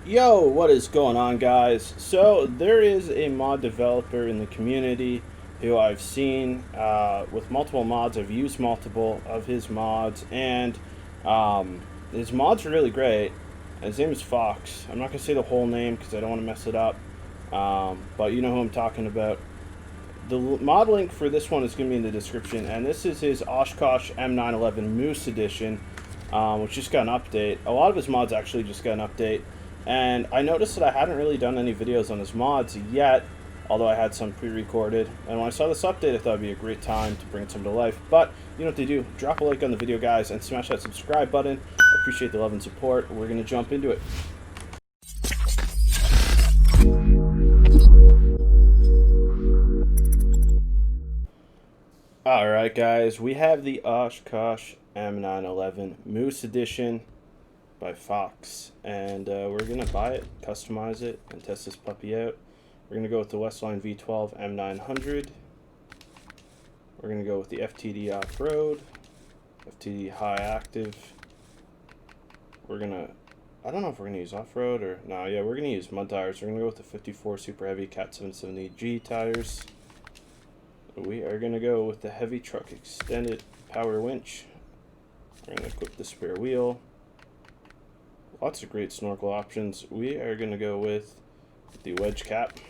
Yo, what is going on, guys? So there is a mod developer in the community who I've seen with multiple mods. I've used multiple of his mods, and his mods are really great. His name is Fox. I'm not going to say the whole name because I don't want to mess it up, but you know who I'm talking about. The mod link for this one is going to be in the description, and this is his OSH KOSH M911 Moose Edition, which just got an update. A lot of his mods actually just got an update. And I noticed that I hadn't really done any videos on his mods yet, although I had some pre-recorded. And when I saw this update, I thought it'd be a great time to bring some to life. But you know what to do. Drop a like on the video, guys, and smash that subscribe button. I appreciate the love and support. We're going to jump into it. Alright, guys. We have the OSH KOSH M911 Moose Edition by Fox, and we're gonna buy it, customize it, and test this puppy out. We're gonna go with the Westline V12 M900. We're gonna go with the FTD off-road, FTD high active. I don't know if we're gonna use off-road or no. Yeah, we're gonna use mud tires. We're gonna go with the 54 super heavy Cat 770G tires. We are gonna go with the heavy truck extended power winch. We're gonna equip the spare wheel. Lots of great snorkel options. We are going to go with the wedge cap.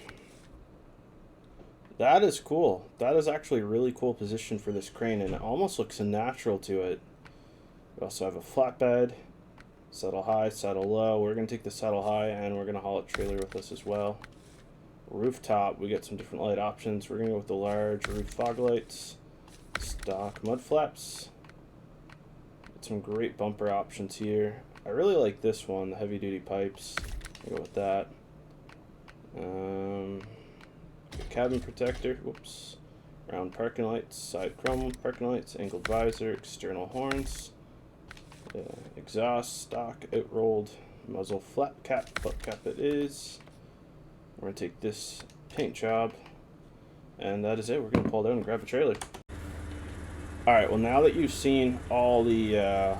That is cool. That is actually a really cool position for this crane, and it almost looks natural to it. We also have a flatbed, saddle high, saddle low. We're going to take the saddle high, and we're going to haul a trailer with us as well. Rooftop, we get some different light options. We're going to go with the large roof fog lights, stock mud flaps. Get some great bumper options here. I really like this one, the heavy duty pipes. I'll go with that. Cabin protector, whoops. Round parking lights, side chrome parking lights, angled visor, external horns. Exhaust, stock, outrolled, muzzle flat cap, butt cap it is. We're gonna take this paint job, and that is it. We're gonna pull down and grab a trailer. Alright, well, now that you've seen all the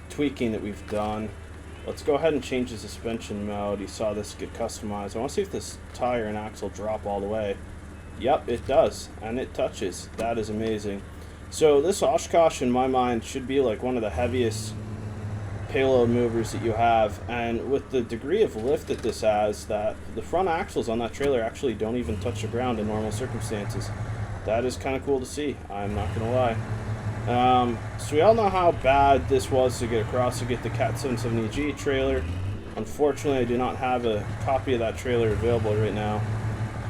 tweaking that we've done, let's go ahead and change the suspension mode. You saw this get customized. I want to see if this tire and axle drop all the way. Yep, it does, and it touches. That is amazing. So this OSH KOSH, in my mind, should be like one of the heaviest payload movers that you have, and with the degree of lift that this has, that the front axles on that trailer actually don't even touch the ground in normal circumstances. That is kind of cool to see, I'm not gonna lie. So we all know how bad this was to get across to get the Cat 770G trailer. Unfortunately, I do not have a copy of that trailer available right now.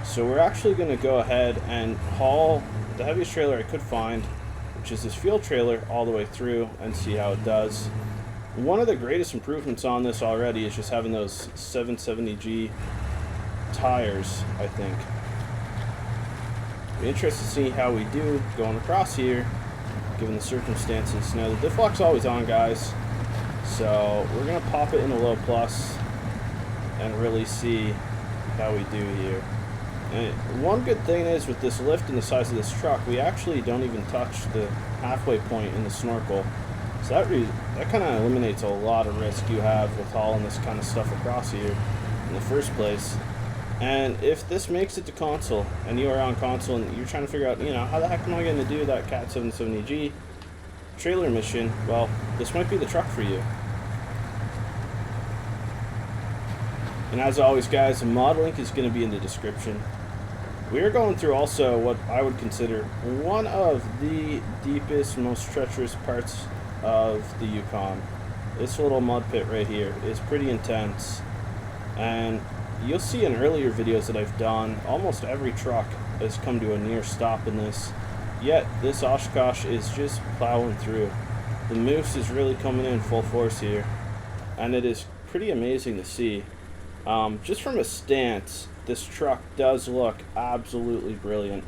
So we're actually going to go ahead and haul the heaviest trailer I could find, which is this field trailer, all the way through and see how it does. One of the greatest improvements on this already is just having those 770G tires, I think. Be interested to see how we do going across here, given the circumstances. Now the diff lock's always on, guys, so we're gonna pop it in a low plus and really see how we do here. And one good thing is, with this lift and the size of this truck, we actually don't even touch the halfway point in the snorkel, so that kind of eliminates a lot of risk you have with hauling this kind of stuff across here in the first place. And if this makes it to console, and you are on console and you're trying to figure out, you know, how the heck am I going to do that Cat 770G trailer mission, well, this might be the truck for you. And as always, guys, the mod link is going to be in the description. We are going through also what I would consider one of the deepest, most treacherous parts of the Yukon. This little mud pit right here is pretty intense, and you'll see in earlier videos that I've done, almost every truck has come to a near stop in this, yet this OSH KOSH is just plowing through. The Moose is really coming in full force here, and it is pretty amazing to see. Just from a stance, this truck does look absolutely brilliant.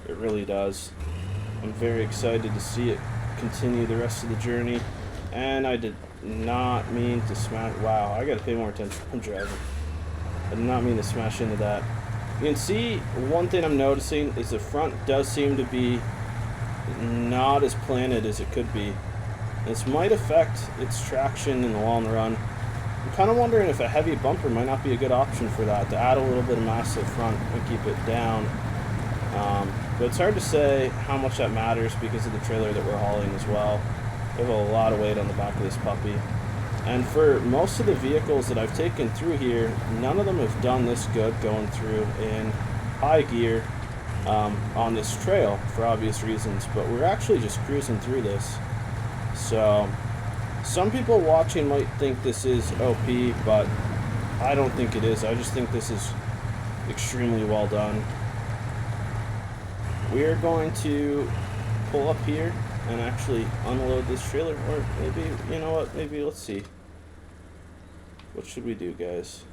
It really does. I'm very excited to see it continue the rest of the journey, and I did not mean to smash. Wow, I gotta pay more attention when driving. I did not mean to smash into that. You can see one thing I'm noticing is the front does seem to be not as planted as it could be. This might affect its traction in the long run. I'm kind of wondering if a heavy bumper might not be a good option for that, to add a little bit of mass to the front and keep it down. But it's hard to say how much that matters because of the trailer that we're hauling as well. We have a lot of weight on the back of this puppy. And for most of the vehicles that I've taken through here, none of them have done this good going through in high gear on this trail for obvious reasons. But we're actually just cruising through this. So some people watching might think this is OP, but I don't think it is. I just think this is extremely well done. We are going to pull up here and actually unload this trailer, or maybe, you know what, maybe let's see. What should we do, guys?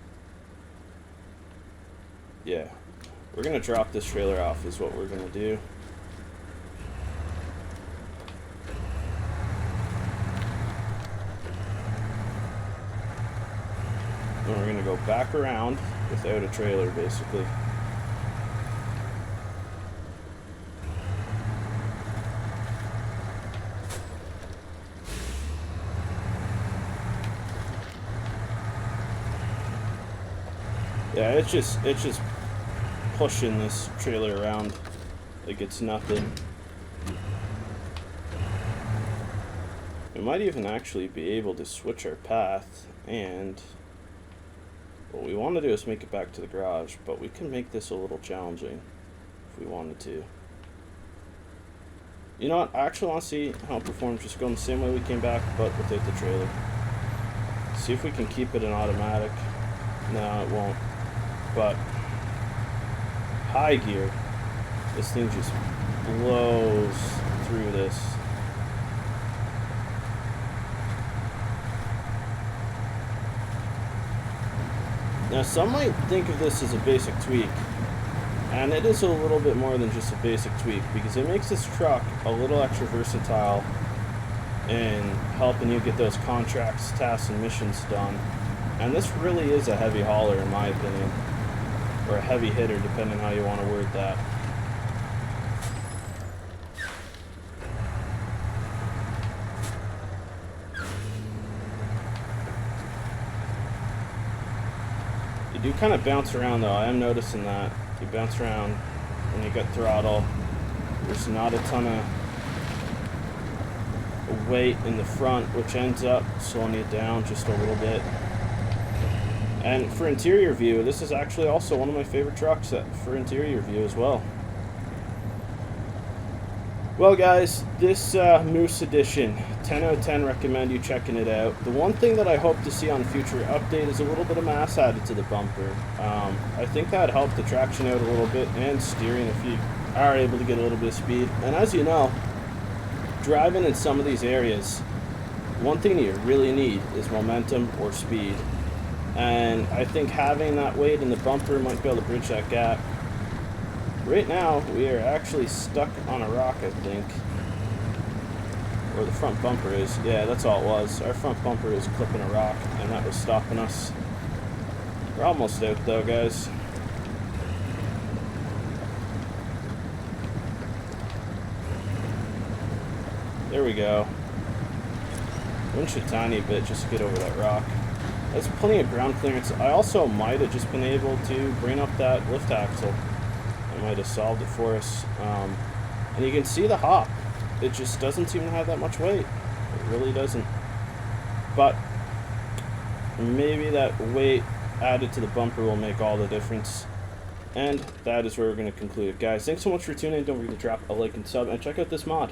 Yeah, we're gonna drop this trailer off is what we're gonna do. And we're gonna go back around without a trailer, basically. Yeah, it's just pushing this trailer around like it's nothing. We might even actually be able to switch our path, and what we want to do is make it back to the garage, but we can make this a little challenging if we wanted to. You know what, I actually want to see how it performs just going the same way we came back, but without the trailer. See if we can keep it in automatic. No, it won't. But high gear, this thing just blows through this. Now some might think of this as a basic tweak, and it is a little bit more than just a basic tweak, because it makes this truck a little extra versatile in helping you get those contracts, tasks, and missions done. And this really is a heavy hauler in my opinion. Or a heavy hitter, depending how you want to word that. You do kind of bounce around though, I am noticing that. You bounce around when you got throttle. There's not a ton of weight in the front, which ends up slowing you down just a little bit. And for interior view, this is actually also one of my favorite trucks for interior view as well. Well guys, this Moose Edition, 10 out of 10, recommend you checking it out. The one thing that I hope to see on future update is a little bit of mass added to the bumper. I think that helped the traction out a little bit, and steering if you are able to get a little bit of speed. And as you know, driving in some of these areas, one thing you really need is momentum or speed. And I think having that weight in the bumper might be able to bridge that gap. Right now, we are actually stuck on a rock, I think. Or the front bumper is. Yeah, that's all it was. Our front bumper is clipping a rock, and that was stopping us. We're almost out, though, guys. There we go. Winch a tiny bit just to get over that rock. That's plenty of ground clearance. I also might have just been able to bring up that lift axle. I might have solved it for us. And you can see the hop. It just doesn't seem to have that much weight. It really doesn't. But maybe that weight added to the bumper will make all the difference. And that is where we're going to conclude. Guys, thanks so much for tuning in. Don't forget to drop a like and sub, and check out this mod.